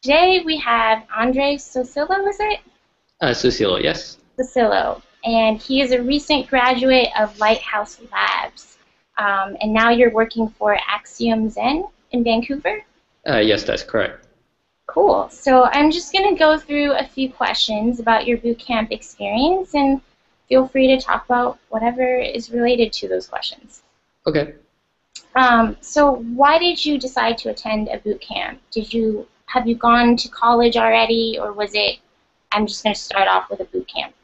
today we have Andre Soesilo, is it? Soesilo, yes. Soesilo, and he is a recent graduate of Lighthouse Labs, and now you're working for Axiom Zen in Vancouver? Yes, that's correct. Cool. So I'm just going to go through a few questions about your bootcamp experience, and feel free to talk about whatever is related to those questions. Okay. So why did you decide to attend a boot camp? Have you gone to college already, or was it, I'm just going to start off with a boot camp?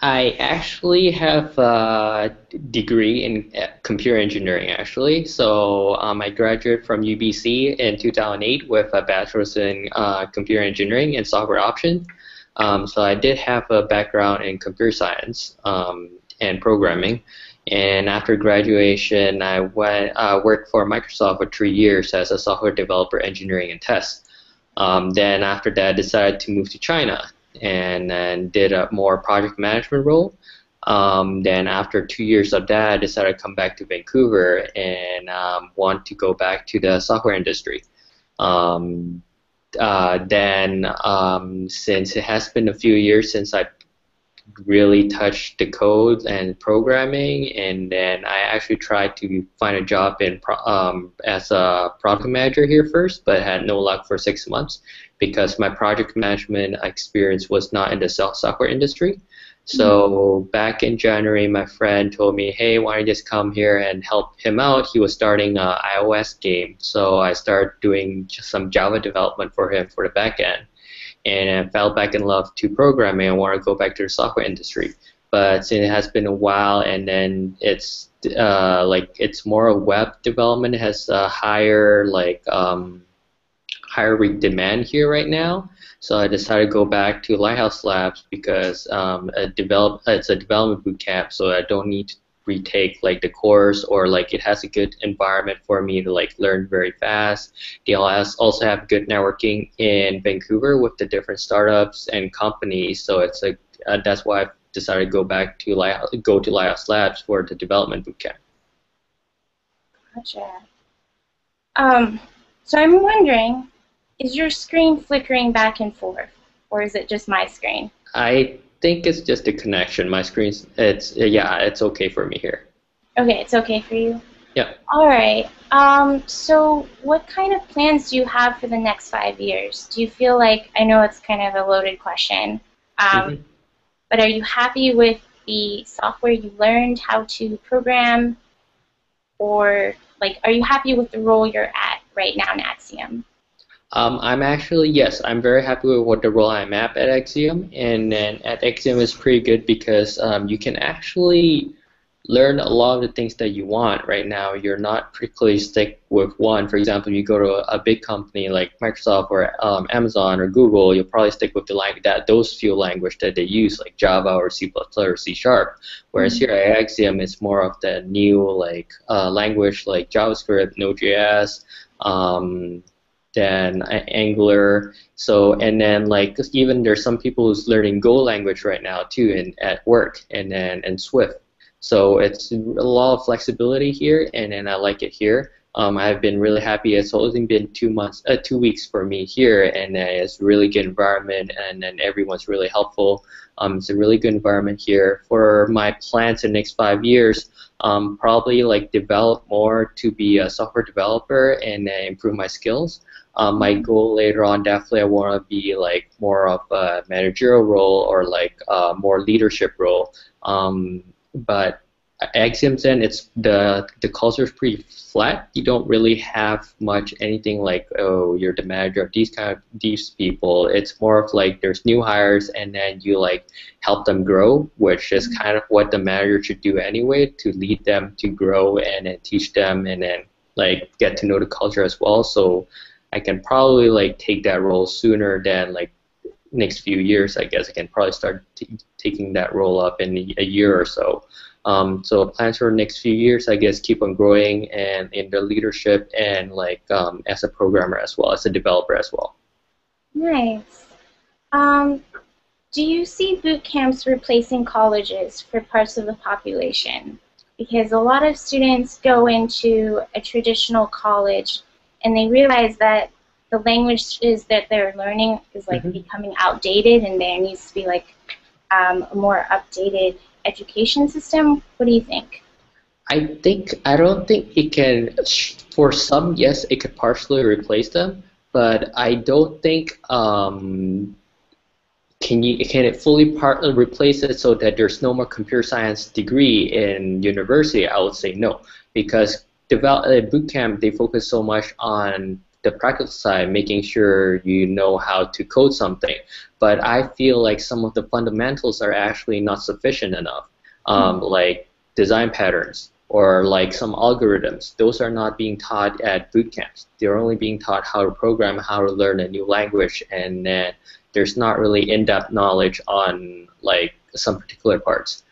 I actually have a degree in computer engineering, actually. So I graduated from UBC in 2008 with a bachelor's in computer engineering and software option. So I did have a background in computer science and programming. And after graduation, I worked for Microsoft for 3 years as a software developer, engineering, and test. Then after that, I decided to move to China and then did a more project management role. Then after 2 years of that, I decided to come back to Vancouver and want to go back to the software industry. Since it has been a few years since I really touched the code and programming, and then I actually tried to find a job as a product manager here first, but had no luck for 6 months because my project management experience was not in the software industry. So back in January, my friend told me, hey, why don't you just come here and help him out? He was starting an iOS game, so I started doing just some Java development for him for the back end. And I fell back in love to programming. I want to go back to the software industry. But since it has been a while, and then it's it's more a web development, it has a higher demand here right now. So I decided to go back to Lighthouse Labs because it's a development bootcamp, so I don't need to retake the course, or it has a good environment for me to learn very fast. They also have good networking in Vancouver with the different startups and companies, so it's that's why I've decided to go back to Lighthouse Labs for the development bootcamp. Gotcha. So I'm wondering, is your screen flickering back and forth, or is it just my screen? I think it's just a connection. My screen's it's okay for me here. Okay, it's okay for you? Yeah. All right. So what kind of plans do you have for the next 5 years? Do you feel like, I know it's kind of a loaded question, but are you happy with the software you learned how to program, or are you happy with the role you're at right now in Axiom? Yes, I'm very happy with what the role I'm at Axiom, and then at Axiom is pretty good because you can actually learn a lot of the things that you want right now. You're not particularly stuck with one. For example, you go to a big company like Microsoft or Amazon or Google, you'll probably stick with those few language that they use, like Java or C++ or C#. Whereas here at Axiom, it's more of the new language like JavaScript, Node.js, then Angular. So, and then even there's some people who's learning Go language right now too, at work, and Swift. So it's a lot of flexibility here, and then I like it here. I've been really happy. It's only been 2 weeks for me here, and it's a really good environment, and then everyone's really helpful. It's a really good environment here. For my plans in the next 5 years, probably develop more to be a software developer and improve my skills. My goal later on, definitely I want to be more of a managerial role or more leadership role. But Axiom Zen, it's the culture is pretty flat. You don't really have much anything oh, you're the manager of these people. It's more of there's new hires, and then you help them grow, which is kind of what the manager should do anyway, to lead them to grow and then teach them, and then get to know the culture as well. So I can probably take that role sooner than next few years. I guess I can probably start taking that role up in a year or so. So plans for the next few years, I guess, keep on growing and in the leadership and as a programmer as well, as a developer as well. Nice. Do you see boot camps replacing colleges for parts of the population? Because a lot of students go into a traditional college and they realize that the languages that they're learning is like becoming outdated, and there needs to be like a more updated education system? What do you think? I don't think it can. For some, yes, it could partially replace them, but I don't think can it fully partly replace it so that there's no more computer science degree in university? I would say no, because boot camp they focus so much on the practical side, making sure you know how to code something. But I feel like some of the fundamentals are actually not sufficient enough, like design patterns or like some algorithms. Those are not being taught at boot camps. They're only being taught how to program, how to learn a new language, and then there's not really in-depth knowledge on like some particular parts.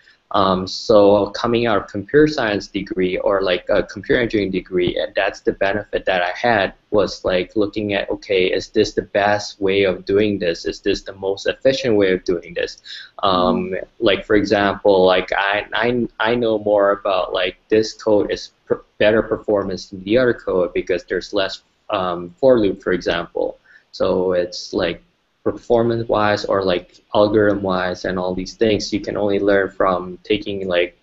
So coming out of computer science degree or like a computer engineering degree, and that's the benefit that I had was like looking at, okay, is this the best way of doing this? Is this the most efficient way of doing this? Like for example, like I know more about like this code is better performance than the other code because there's less for loop, for example. So it's like performance-wise or like algorithm-wise and all these things you can only learn from taking like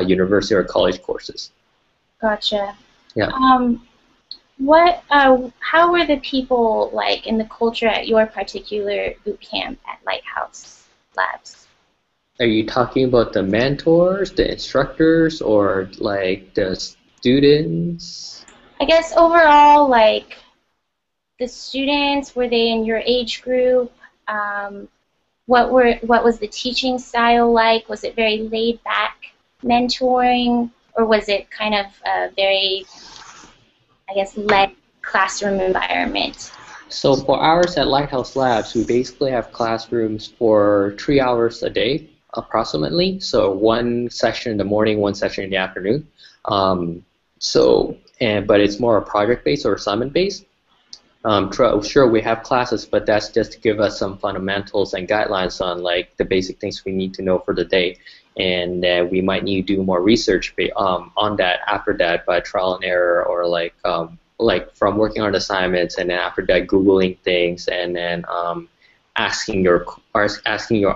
university or college courses. Gotcha. Yeah. How were the people like in the culture at your particular boot camp at Lighthouse Labs? Are you talking about the mentors, the instructors, or like the students? I guess overall, like the students, were they in your age group? What was the teaching style like? Was it very laid back mentoring, or was it kind of a very, I guess, led classroom environment? So for ours at Lighthouse Labs, we basically have classrooms for 3 hours a day, approximately. So one session in the morning, one session in the afternoon. But it's more project-based or assignment-based. Sure, we have classes, but that's just to give us some fundamentals and guidelines on like the basic things we need to know for the day, and we might need to do more research on that after that by trial and error, or like from working on assignments, and then after that Googling things, and then asking your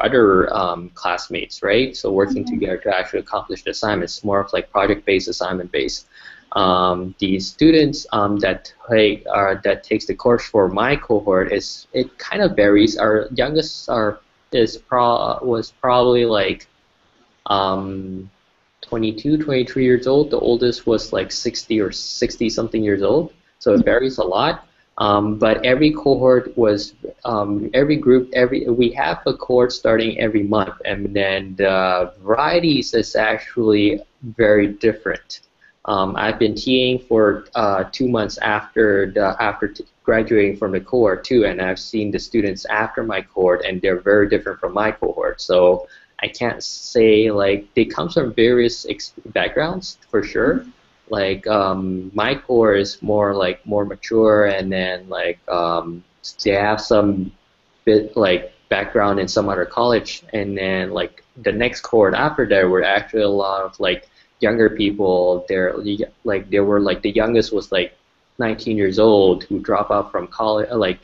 other classmates, right? So working together to actually accomplish the assignments, more of like project-based, assignment-based. The students that takes the course for my cohort it kind of varies. Our youngest was probably like 22, 23 years old. The oldest was like 60 or 60 something years old. So it varies a lot. But every cohort was every group we have a cohort starting every month, and then the varieties is actually very different. I've been TAing for 2 months after graduating from the cohort too, and I've seen the students after my cohort, and they're very different from my cohort. So I can't say like they come from various backgrounds for sure. Like my cohort is more mature, and then like they have some bit like background in some other college, and then like the next cohort after that were actually a lot of like younger people. They were like the youngest was like 19 years old who dropped out from college, like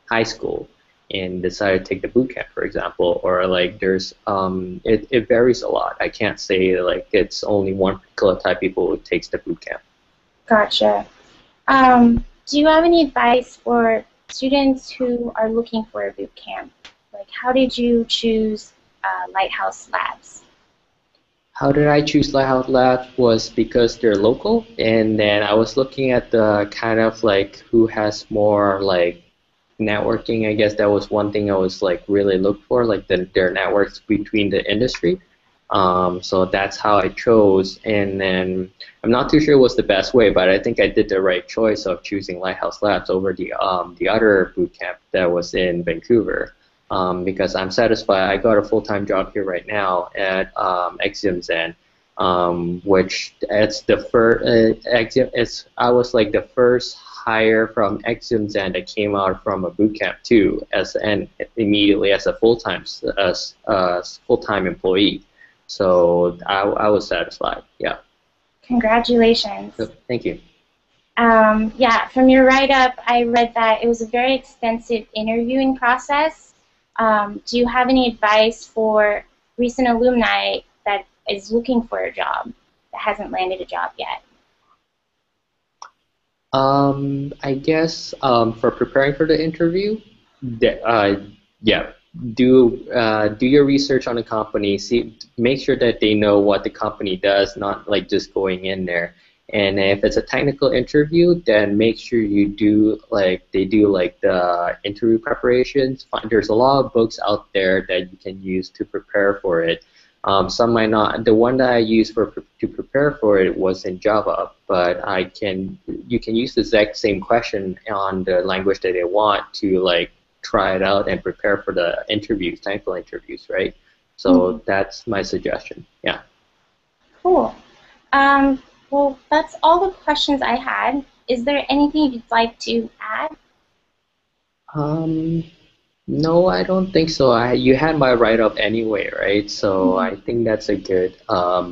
high school, and decided to take the boot camp, for example. Or like there's it varies a lot. I can't say like it's only one particular type of people who takes the boot camp. Gotcha. Do you have any advice for students who are looking for a boot camp? Like, how did you choose Lighthouse Labs? How did I choose Lighthouse Labs was because they're local, and then I was looking at the kind of like who has more like networking. I guess that was one thing I was like really look for, like their networks between the industry. So that's how I chose, and then I'm not too sure what's the best way, but I think I did the right choice of choosing Lighthouse Labs over the other boot camp that was in Vancouver. Because I'm satisfied. I got a full-time job here right now at Axiom Zen, which it's the first. I was like the first hire from Axiom Zen that came out from a boot camp too, and immediately as a full-time employee. So I was satisfied. Yeah. Congratulations. Thank you. Yeah, from your write-up, I read that it was a very extensive interviewing process. Do you have any advice for recent alumni that is looking for a job that hasn't landed a job yet? I guess for preparing for the interview, yeah, do your research on the company. See, make sure that they know what the company does, not like just going in there. And if it's a technical interview, then make sure you do like they do like the interview preparations. There's a lot of books out there that you can use to prepare for it. Some might not. The one that I used to prepare for it was in Java, but you can use the exact same question on the language that they want to like try it out and prepare for the interviews, technical interviews, right? So that's my suggestion. Yeah. Cool. Well, that's all the questions I had. Is there anything you'd like to add? Um, no, I don't think so. You had my write-up anyway, right? So I think that's a good. Uh,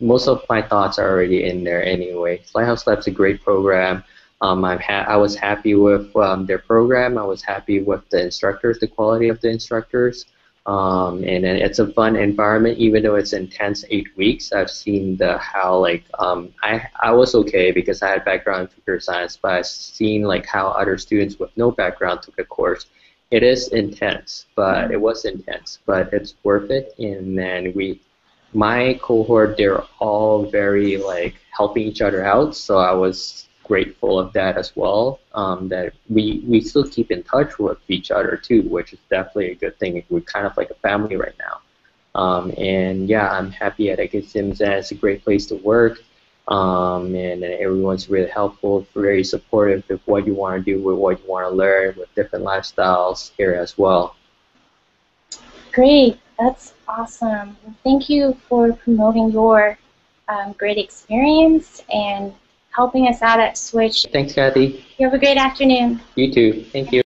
Most of my thoughts are already in there anyway. Lighthouse Labs is a great program. I was happy with their program. I was happy with the instructors, the quality of the instructors. And then it's a fun environment, even though it's intense 8 weeks. I've seen how like I was okay because I had background in computer science, but I've seen like how other students with no background took a course. It is intense, but it was intense, but it's worth it. And then my cohort, they're all very like helping each other out, so I was grateful of that as well. That we still keep in touch with each other too, which is definitely a good thing. We're kind of like a family right now. And yeah, I'm happy at Axiom Zen. It's a great place to work. And everyone's really helpful, very supportive of what you want to do, with what you want to learn, with different lifestyles here as well. Great. That's awesome. Well, thank you for promoting your great experience and helping us out at Switch. Thanks, Kathy. You have a great afternoon. You too. Thank you.